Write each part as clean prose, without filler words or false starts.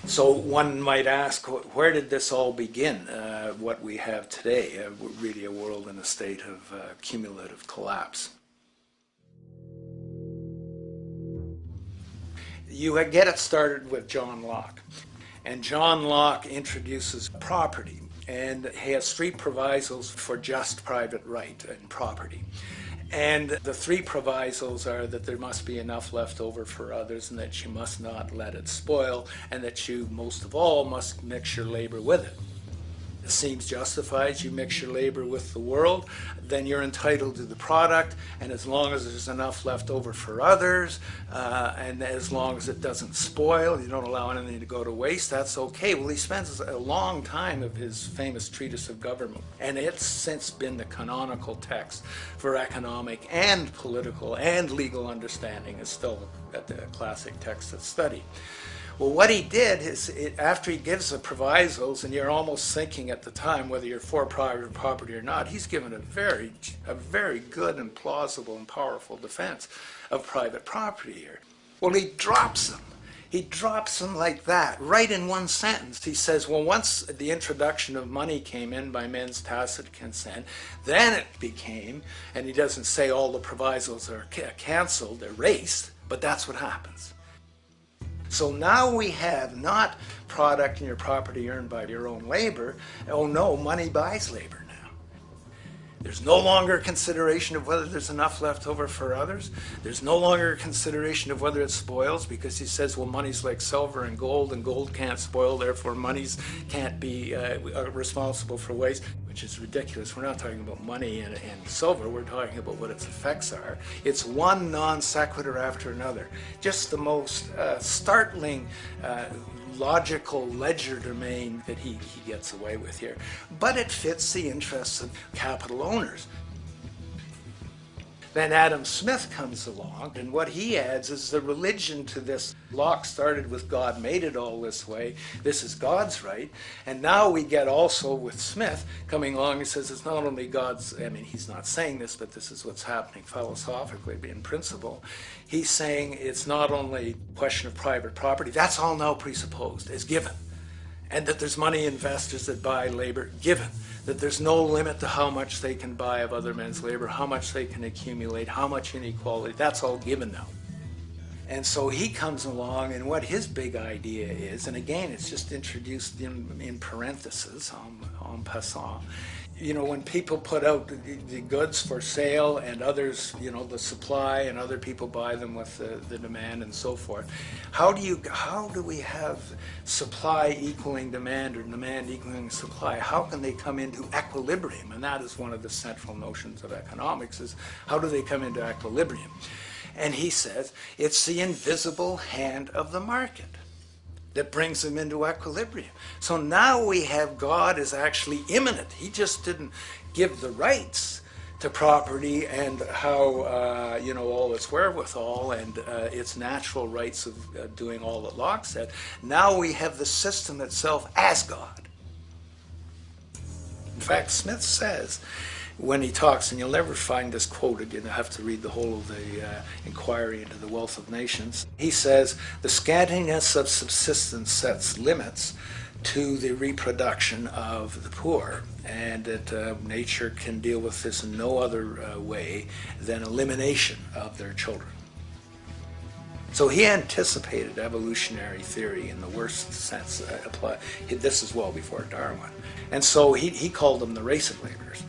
So one might ask, where did this all begin? What we have today, really a world in a state of cumulative collapse. You get it started with John Locke. And John Locke introduces property, and he has three provisos for just private right and property. And the three provisos are that there must be enough left over for others, and that you must not let it spoil, and that you, most of all, must mix your labor with it. It seems justified. You mix your labor with the world, then you're entitled to the product, and as long as there's enough left over for others, and as long as it doesn't spoil, you don't allow anything to go to waste, that's okay. Well, he spends a long time of his famous treatise of government, and it's since been the canonical text for economic and political and legal understanding. It's still a classic text of study. Well, what he did is, after he gives the provisos, and you're almost thinking at the time whether you're for private property or not, he's given a very good and plausible and powerful defense of private property here. Well, he drops them. He drops them like that, right in one sentence. He says, well, once the introduction of money came in by men's tacit consent, then it became, and he doesn't say all the provisos are canceled, erased, but that's what happens. So now we have not product and your property earned by your own labor. Oh no, money buys labor now. There's no longer consideration of whether there's enough left over for others. There's no longer consideration of whether it spoils, because he says, well, money's like silver and gold can't spoil, therefore monies can't be responsible for waste, which is ridiculous. We're not talking about money and silver, we're talking about what its effects are. It's one non sequitur after another. Just the most startling logical legerdemain that he gets away with here. But it fits the interests of capital owners. Then Adam Smith comes along, and what he adds is the religion to this. Locke started with God made it all this way. This is God's right. And now we get also with Smith coming along and says it's not only God's, I mean, he's not saying this, but this is what's happening philosophically in principle. He's saying it's not only a question of private property, that's all now presupposed, is given. And that there's money investors that buy labor, given. That there's no limit to how much they can buy of other men's labor, how much they can accumulate, how much inequality, that's all given now. And so he comes along, and what his big idea is, and again, it's just introduced in parentheses, en passant. You know, when people put out the goods for sale and others, you know, the supply, and other people buy them with the demand and so forth, how do we have supply equaling demand or demand equaling supply? How can they come into equilibrium? And that is one of the central notions of economics, is how do they come into equilibrium? And he says it's the invisible hand of the market that brings them into equilibrium. So now we have God is actually immanent. He just didn't give the rights to property and how, you know, all its wherewithal and its natural rights of doing all that Locke said. Now we have the system itself as God. In fact, Smith says, when he talks, and you'll never find this quoted, you have to read the whole of the Inquiry into the Wealth of Nations. He says, the scantiness of subsistence sets limits to the reproduction of the poor, and that nature can deal with this in no other way than elimination of their children. So he anticipated evolutionary theory in the worst sense. This is well before Darwin. And so he called them the race of laborers.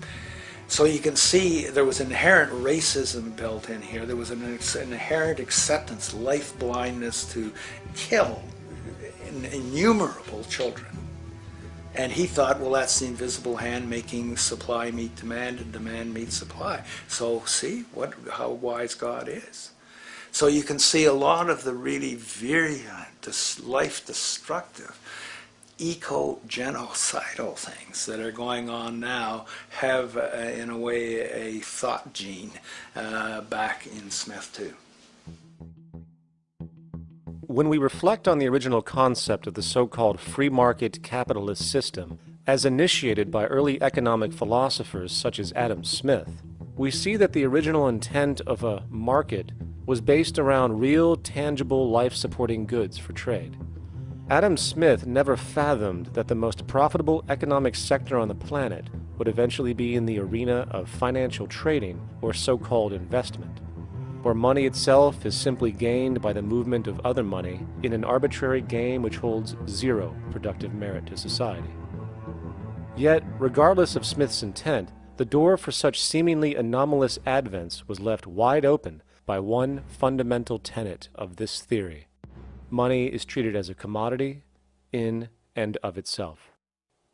So you can see there was inherent racism built in here. There was an inherent acceptance, life blindness to kill innumerable children. And he thought, well, that's the invisible hand making supply meet demand and demand meet supply. So see how wise God is. So you can see a lot of the really virulent, life-destructive, eco-genocidal things that are going on now have, in a way, a thought gene back in Smith too. When we reflect on the original concept of the so-called free market capitalist system, as initiated by early economic philosophers such as Adam Smith, we see that the original intent of a market was based around real, tangible, life-supporting goods for trade. Adam Smith never fathomed that the most profitable economic sector on the planet would eventually be in the arena of financial trading or so-called investment, where money itself is simply gained by the movement of other money in an arbitrary game which holds zero productive merit to society. Yet, regardless of Smith's intent, the door for such seemingly anomalous advents was left wide open by one fundamental tenet of this theory. Money is treated as a commodity in and of itself.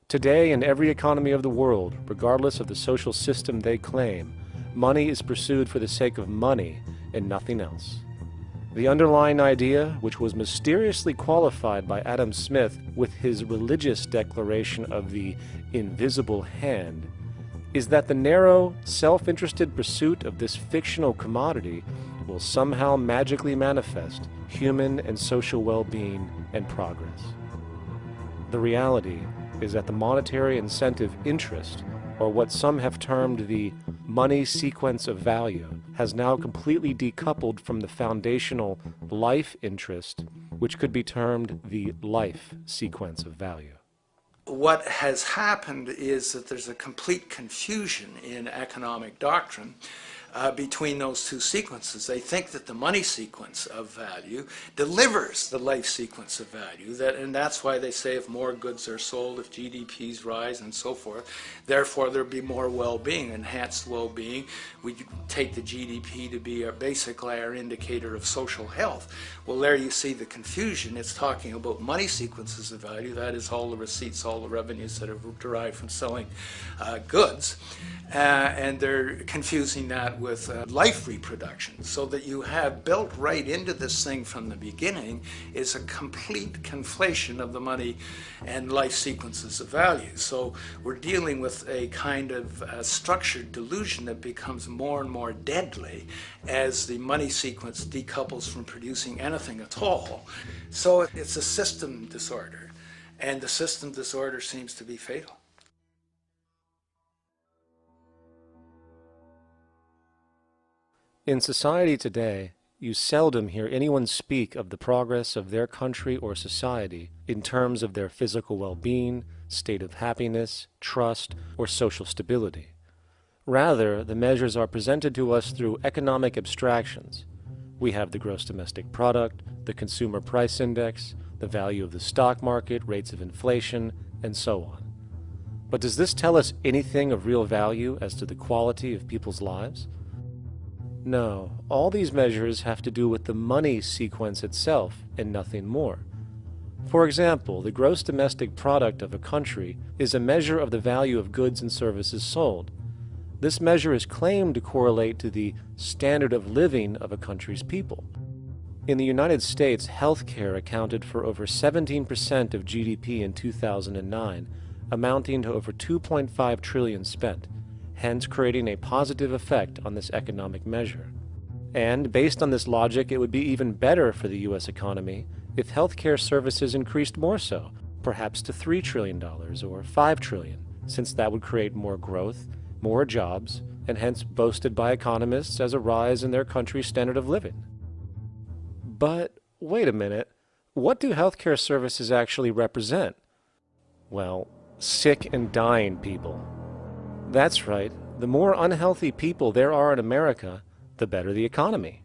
Today, in every economy of the world, regardless of the social system they claim, money is pursued for the sake of money and nothing else. The underlying idea, which was mysteriously qualified by Adam Smith with his religious declaration of the invisible hand, is that the narrow, self-interested pursuit of this fictional commodity will somehow magically manifest human and social well-being and progress. The reality is that the monetary incentive interest, or what some have termed the money sequence of value, has now completely decoupled from the foundational life interest, which could be termed the life sequence of value. What has happened is that there's a complete confusion in economic doctrine between those two sequences. They think that the money sequence of value delivers the life sequence of value, and that's why they say if more goods are sold, if GDPs rise and so forth, therefore there'll be more well-being, enhanced well-being. We take the GDP to be basically our indicator of social health. Well, there you see the confusion. It's talking about money sequences of value, that is all the receipts, all the revenues that are derived from selling goods, and they're confusing that with life reproduction, so that you have built right into this thing from the beginning is a complete conflation of the money and life sequences of value. So we're dealing with a kind of structured delusion that becomes more and more deadly as the money sequence decouples from producing anything at all. So it's a system disorder, and the system disorder seems to be fatal. In society today, you seldom hear anyone speak of the progress of their country or society in terms of their physical well-being, state of happiness, trust, or social stability. Rather, the measures are presented to us through economic abstractions. We have the gross domestic product, the consumer price index, the value of the stock market, rates of inflation, and so on. But does this tell us anything of real value as to the quality of people's lives? No, all these measures have to do with the money sequence itself and nothing more. For example, the gross domestic product of a country is a measure of the value of goods and services sold. This measure is claimed to correlate to the standard of living of a country's people. In the United States, healthcare accounted for over 17% of GDP in 2009, amounting to over $2.5 trillion spent, hence creating a positive effect on this economic measure. And based on this logic, it would be even better for the U.S. economy if healthcare services increased more so, perhaps to $3 trillion or $5 trillion, since that would create more growth, more jobs, and hence boasted by economists as a rise in their country's standard of living. But wait a minute, what do healthcare services actually represent? Well, sick and dying people. That's right, the more unhealthy people there are in America, the better the economy.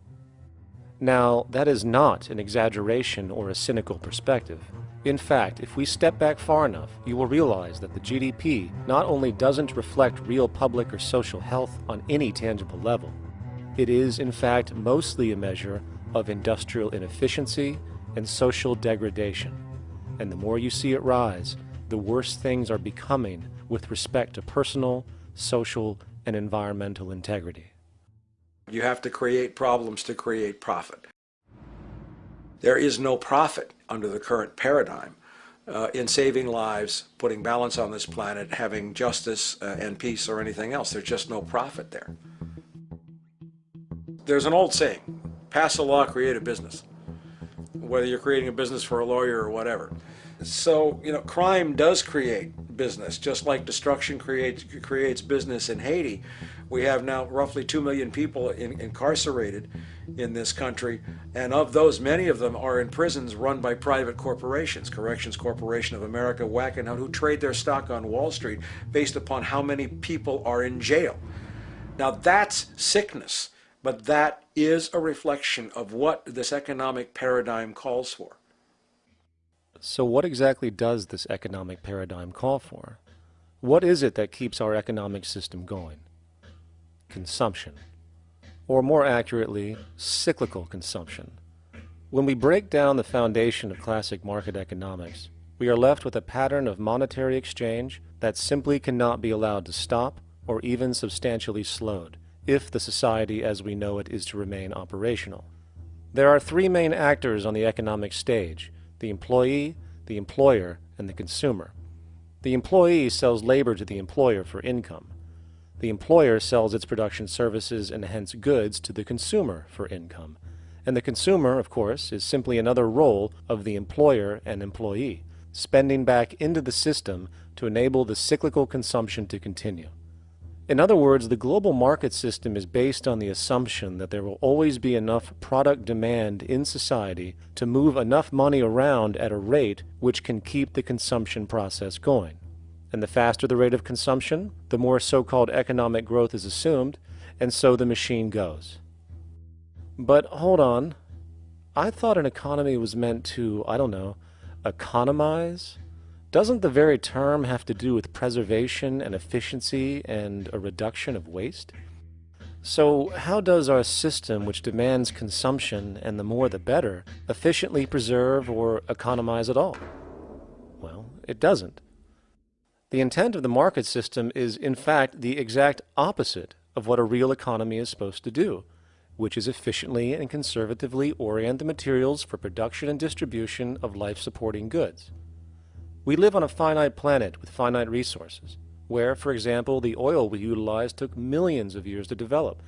Now, that is not an exaggeration or a cynical perspective. In fact, if we step back far enough, you will realize that the GDP not only doesn't reflect real public or social health on any tangible level, it is, in fact, mostly a measure of industrial inefficiency and social degradation. And the more you see it rise, the worse things are becoming with respect to personal, social, and environmental integrity. You have to create problems to create profit. There is no profit under the current paradigm in saving lives, putting balance on this planet, having justice and peace or anything else. There's just no profit there. There's an old saying, pass a law, create a business. Whether you're creating a business for a lawyer or whatever. So, crime does create business, just like destruction creates business in Haiti. We have now roughly 2 million people incarcerated in this country, and of those, many of them are in prisons run by private corporations, Corrections Corporation of America, Wackenhut, who trade their stock on Wall Street based upon how many people are in jail. Now that's sickness, but that is a reflection of what this economic paradigm calls for. So what exactly does this economic paradigm call for? What is it that keeps our economic system going? Consumption. Or more accurately, cyclical consumption. When we break down the foundation of classic market economics, we are left with a pattern of monetary exchange that simply cannot be allowed to stop or even substantially slowed, if the society as we know it is to remain operational. There are three main actors on the economic stage: the employee, the employer, and the consumer. The employee sells labor to the employer for income. The employer sells its production services and hence goods to the consumer for income. And the consumer, of course, is simply another role of the employer and employee, spending back into the system to enable the cyclical consumption to continue. In other words, the global market system is based on the assumption that there will always be enough product demand in society to move enough money around at a rate which can keep the consumption process going. And the faster the rate of consumption, the more so-called economic growth is assumed, and so the machine goes. But hold on, I thought an economy was meant to, I don't know, economize? Doesn't the very term have to do with preservation and efficiency and a reduction of waste? So how does our system, which demands consumption and the more the better, efficiently preserve or economize at all? Well, it doesn't. The intent of the market system is, in fact, the exact opposite of what a real economy is supposed to do, which is efficiently and conservatively orient the materials for production and distribution of life-supporting goods. We live on a finite planet with finite resources, where, for example, the oil we utilize took millions of years to develop,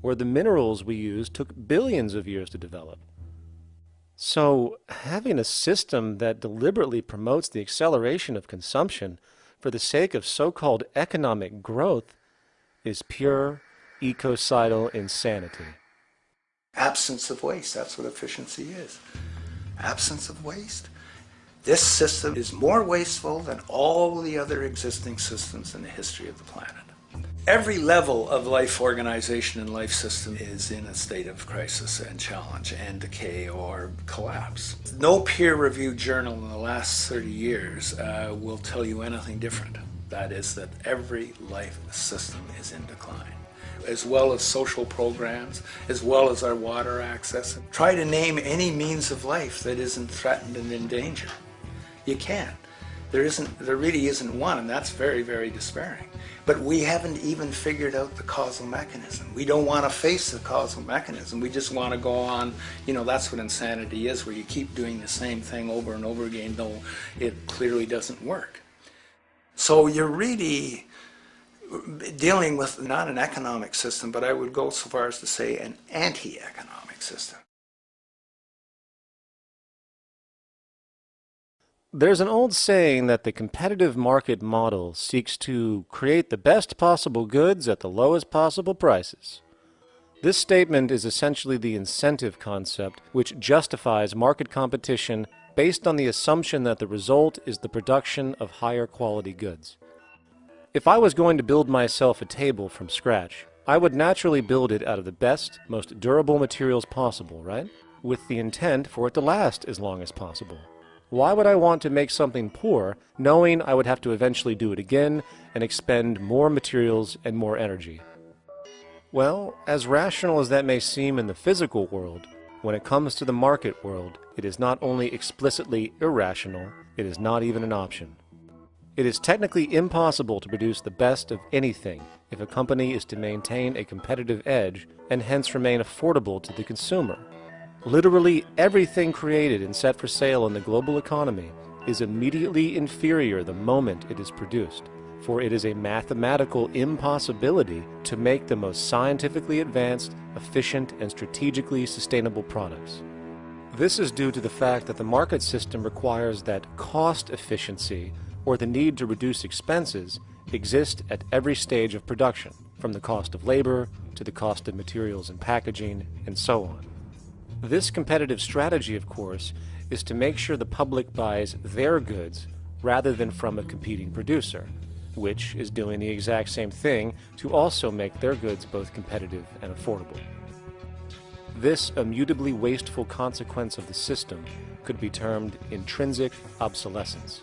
where the minerals we use took billions of years to develop. So, having a system that deliberately promotes the acceleration of consumption for the sake of so-called economic growth is pure ecocidal insanity. Absence of waste, that's what efficiency is. Absence of waste. This system is more wasteful than all the other existing systems in the history of the planet. Every level of life organization and life system is in a state of crisis and challenge and decay or collapse. No peer-reviewed journal in the last 30 years will tell you anything different. That is that every life system is in decline, as well as social programs, as well as our water access. Try to name any means of life that isn't threatened and in danger. You can't. There really isn't one, and that's very, very despairing. But we haven't even figured out the causal mechanism. We don't want to face the causal mechanism. We just want to go on, that's what insanity is, where you keep doing the same thing over and over again, though it clearly doesn't work. So you're really dealing with not an economic system, but I would go so far as to say an anti-economic system. There's an old saying that the competitive market model seeks to create the best possible goods at the lowest possible prices. This statement is essentially the incentive concept which justifies market competition based on the assumption that the result is the production of higher quality goods. If I was going to build myself a table from scratch, I would naturally build it out of the best, most durable materials possible, right? With the intent for it to last as long as possible. Why would I want to make something poor, knowing I would have to eventually do it again and expend more materials and more energy? Well, as rational as that may seem in the physical world, when it comes to the market world, it is not only explicitly irrational, it is not even an option. It is technically impossible to produce the best of anything if a company is to maintain a competitive edge and hence remain affordable to the consumer. Literally everything created and set for sale in the global economy is immediately inferior the moment it is produced, for it is a mathematical impossibility to make the most scientifically advanced, efficient, and strategically sustainable products. This is due to the fact that the market system requires that cost efficiency, or the need to reduce expenses, exist at every stage of production. from the cost of labor to the cost of materials and packaging, and so on. This competitive strategy, of course, is to make sure the public buys their goods rather than from a competing producer, which is doing the exact same thing to also make their goods both competitive and affordable. This immutably wasteful consequence of the system could be termed intrinsic obsolescence.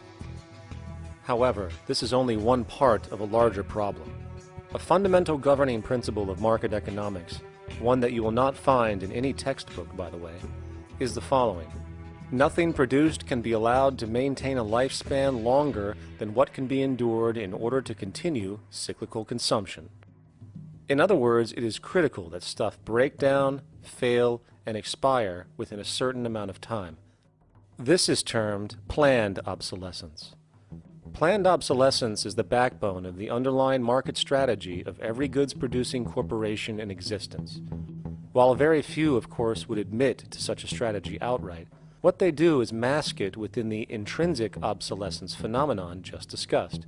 However, this is only one part of a larger problem. A fundamental governing principle of market economics, one that you will not find in any textbook, by the way, is the following. Nothing produced can be allowed to maintain a lifespan longer than what can be endured in order to continue cyclical consumption. In other words, it is critical that stuff break down, fail, and expire within a certain amount of time. This is termed planned obsolescence. Planned obsolescence is the backbone of the underlying market strategy of every goods-producing corporation in existence. While very few, of course, would admit to such a strategy outright, what they do is mask it within the intrinsic obsolescence phenomenon just discussed,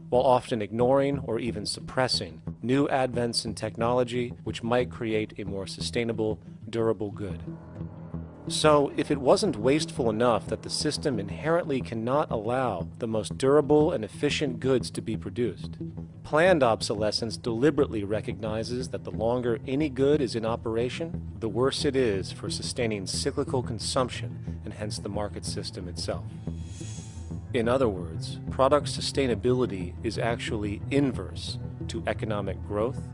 while often ignoring or even suppressing new advents in technology which might create a more sustainable, durable good. So, if it wasn't wasteful enough that the system inherently cannot allow the most durable and efficient goods to be produced, planned obsolescence deliberately recognizes that the longer any good is in operation, the worse it is for sustaining cyclical consumption and hence the market system itself. In other words, product sustainability is actually inverse to economic growth,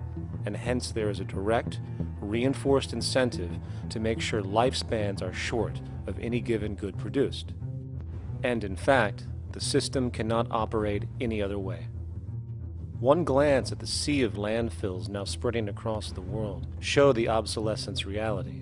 and hence there is a direct, reinforced incentive to make sure lifespans are short of any given good produced. And in fact, the system cannot operate any other way. One glance at the sea of landfills now spreading across the world show the obsolescence reality.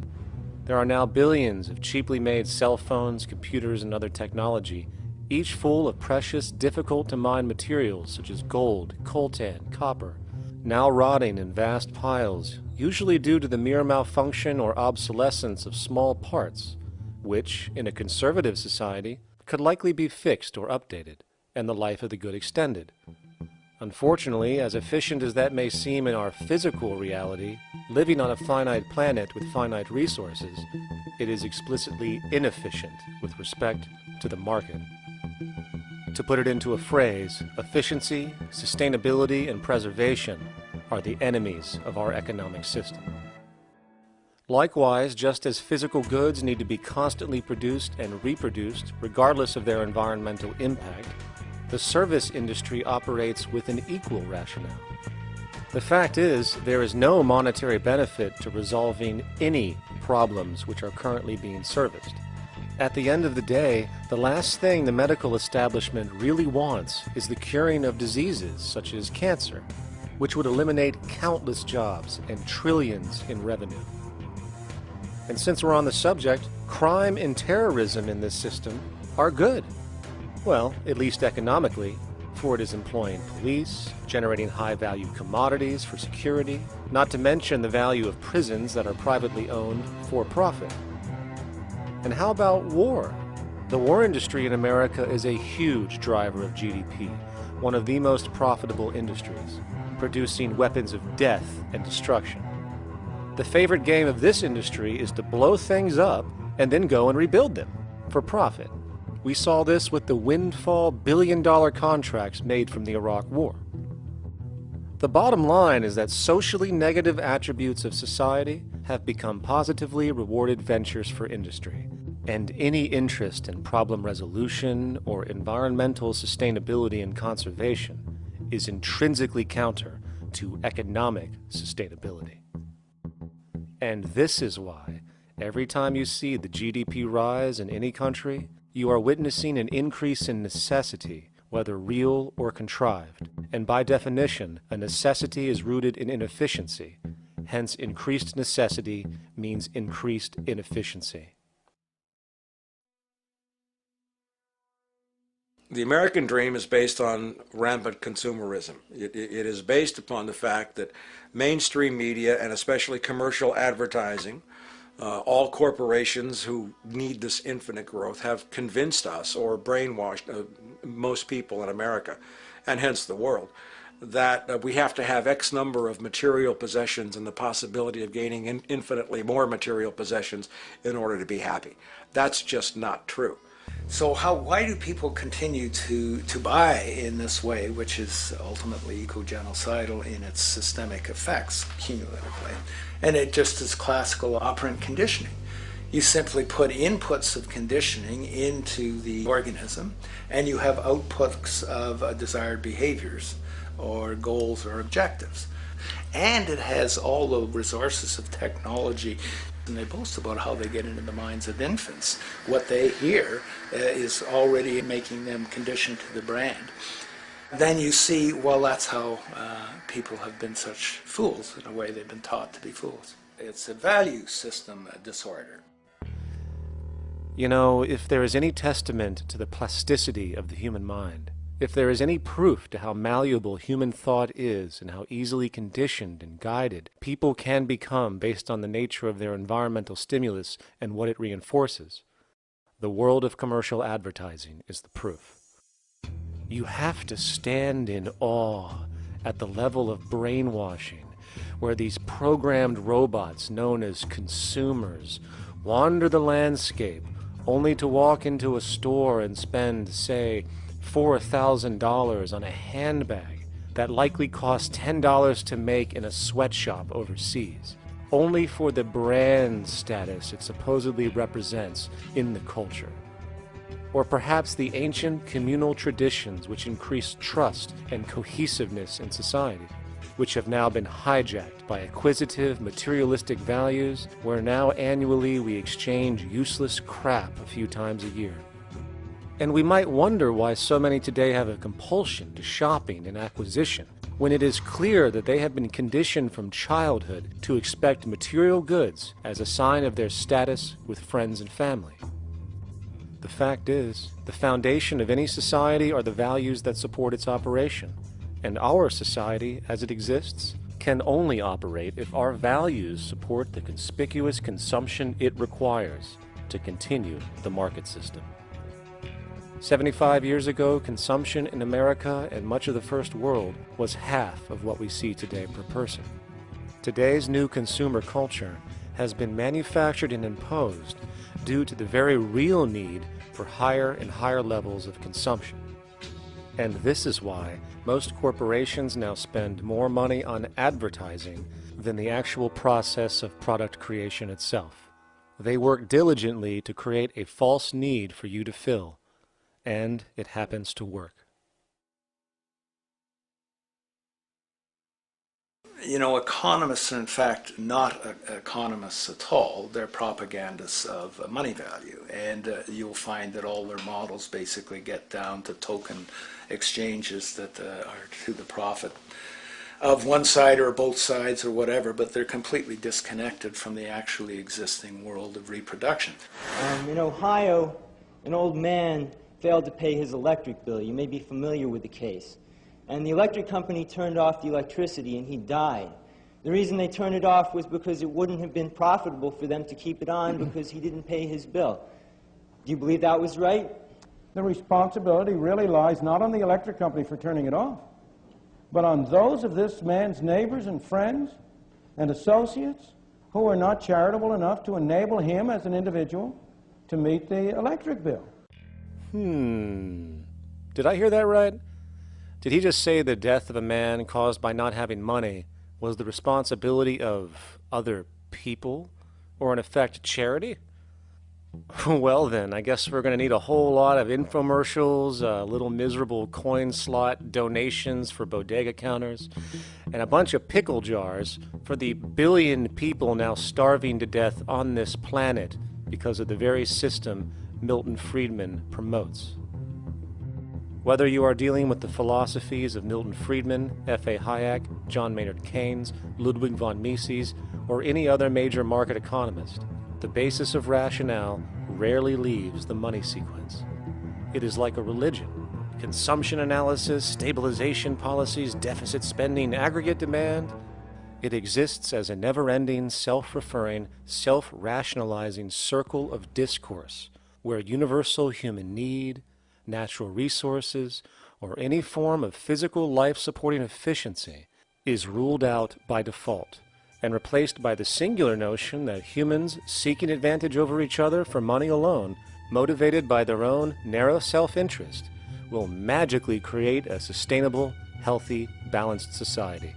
There are now billions of cheaply made cell phones, computers, and other technology, each full of precious, difficult-to-mine materials such as gold, coltan, copper, now rotting in vast piles, usually due to the mere malfunction or obsolescence of small parts, which, in a conservative society, could likely be fixed or updated, and the life of the good extended. Unfortunately, as efficient as that may seem in our physical reality, living on a finite planet with finite resources, it is explicitly inefficient with respect to the market. To put it into a phrase, efficiency, sustainability, and preservation are the enemies of our economic system. Likewise, just as physical goods need to be constantly produced and reproduced, regardless of their environmental impact, the service industry operates with an equal rationale. The fact is, there is no monetary benefit to resolving any problems which are currently being serviced. At the end of the day, the last thing the medical establishment really wants is the curing of diseases such as cancer, which would eliminate countless jobs and trillions in revenue. And since we're on the subject, crime and terrorism in this system are good. Well, at least economically, for it is employing police, generating high-value commodities for security, not to mention the value of prisons that are privately owned for profit. And how about war? The war industry in America is a huge driver of GDP, one of the most profitable industries, producing weapons of death and destruction. The favorite game of this industry is to blow things up and then go and rebuild them for profit. We saw this with the windfall billion-dollar contracts made from the Iraq War. The bottom line is that socially negative attributes of society have become positively rewarded ventures for industry, and any interest in problem resolution or environmental sustainability and conservation is intrinsically counter to economic sustainability. And this is why, every time you see the GDP rise in any country, you are witnessing an increase in necessity, whether real or contrived. And by definition, a necessity is rooted in inefficiency. Hence, increased necessity means increased inefficiency. The American dream is based on rampant consumerism. It is based upon the fact that mainstream media, and especially commercial advertising, all corporations who need this infinite growth have convinced us or brainwashed most people in America, and hence the world, that we have to have X number of material possessions and the possibility of gaining infinitely more material possessions in order to be happy. That's just not true. So why do people continue to buy in this way, which is ultimately eco-genocidal in its systemic effects cumulatively? And it just is classical operant conditioning. You simply put inputs of conditioning into the organism, and you have outputs of desired behaviors or goals or objectives. And it has all the resources of technology. And they boast about how they get into the minds of infants. What they hear is already making them conditioned to the brand. Then you see, well, that's how people have been such fools. In a way, they've been taught to be fools. It's a value system disorder. You know, if there is any testament to the plasticity of the human mind, if there is any proof to how malleable human thought is and how easily conditioned and guided people can become based on the nature of their environmental stimulus and what it reinforces, the world of commercial advertising is the proof. You have to stand in awe at the level of brainwashing where these programmed robots known as consumers wander the landscape only to walk into a store and spend, say, $4,000 on a handbag that likely costs $10 to make in a sweatshop overseas, only for the brand status it supposedly represents in the culture. Or perhaps the ancient communal traditions which increase trust and cohesiveness in society, which have now been hijacked by acquisitive, materialistic values, where now annually we exchange useless crap a few times a year. And we might wonder why so many today have a compulsion to shopping and acquisition, when it is clear that they have been conditioned from childhood to expect material goods as a sign of their status with friends and family. The fact is, the foundation of any society are the values that support its operation, and our society, as it exists, can only operate if our values support the conspicuous consumption it requires to continue the market system. 75 years ago, consumption in America and much of the First World was half of what we see today per person. Today's new consumer culture has been manufactured and imposed due to the very real need for higher and higher levels of consumption. And this is why most corporations now spend more money on advertising than the actual process of product creation itself. They work diligently to create a false need for you to fill, and it happens to work. You know, economists are in fact not economists at all. They're propagandists of money value, and you'll find that all their models basically get down to token exchanges that are to the profit of one side or both sides or whatever, but they're completely disconnected from the actually existing world of reproduction. In Ohio, an old man failed to pay his electric bill. You may be familiar with the case. And the electric company turned off the electricity and he died. The reason they turned it off was because it wouldn't have been profitable for them to keep it on because he didn't pay his bill. Do you believe that was right? The responsibility really lies not on the electric company for turning it off, but on those of this man's neighbors and friends and associates who are not charitable enough to enable him as an individual to meet the electric bill. Did I hear that right? Did he just say the death of a man caused by not having money was the responsibility of other people, or in effect charity? Well then, I guess we're going to need a whole lot of infomercials, little miserable coin slot donations for bodega counters, and a bunch of pickle jars for the billion people now starving to death on this planet because of the very system Milton Friedman promotes. Whether you are dealing with the philosophies of Milton Friedman, F.A. Hayek, John Maynard Keynes, Ludwig von Mises, or any other major market economist, the basis of rationale rarely leaves the money sequence. It is like a religion. Consumption analysis, stabilization policies, deficit spending, aggregate demand. It exists as a never-ending, self-referring, self-rationalizing circle of discourse where universal human need, natural resources, or any form of physical life-supporting efficiency is ruled out by default and replaced by the singular notion that humans seeking advantage over each other for money alone, motivated by their own narrow self-interest, will magically create a sustainable, healthy, balanced society.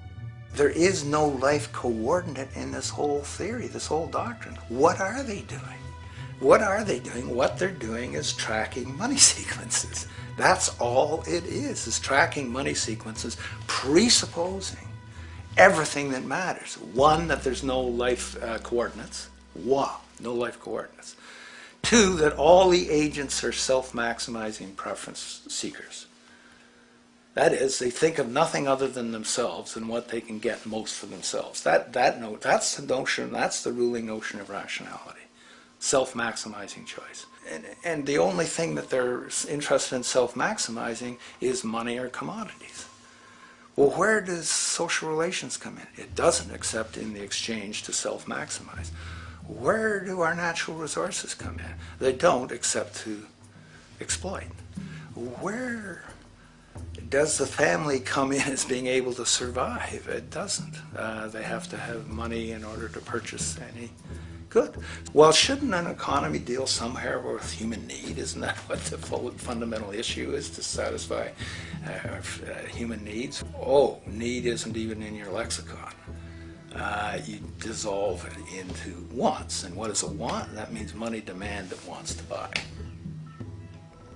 There is no life coordinate in this whole theory, this whole doctrine. What are they doing? What are they doing? What they're doing is tracking money sequences. That's all it is tracking money sequences, presupposing everything that matters. One, that there's no life coordinates. Wow, no life coordinates. Two, that all the agents are self-maximizing preference seekers. That is, they think of nothing other than themselves and what they can get most for themselves. That's the notion, that's the ruling notion of rationality. Self-maximizing choice. And the only thing that they're interested in self-maximizing is money or commodities. Well, where does social relations come in? It doesn't, except in the exchange to self-maximize. Where do our natural resources come in? They don't, except to exploit. Where does the family come in as being able to survive? It doesn't. They have to have money in order to purchase any good. Well, shouldn't an economy deal somewhere with human need? Isn't that what the fundamental issue is, to satisfy human needs? Oh, need isn't even in your lexicon. You dissolve it into wants. And what is a want? That means money demand that wants to buy.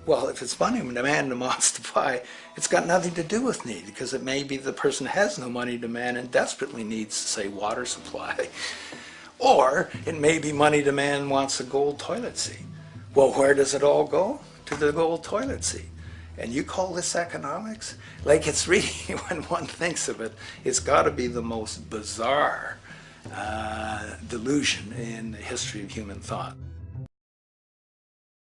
Well, if it's money demand and wants to buy, it's got nothing to do with need, because it may be the person has no money demand and desperately needs, say, water supply. Or it may be money demand wants a gold toilet seat. Well, where does it all go? To the gold toilet seat. And you call this economics? Like, it's really, when one thinks of it, it's got to be the most bizarre delusion in the history of human thought.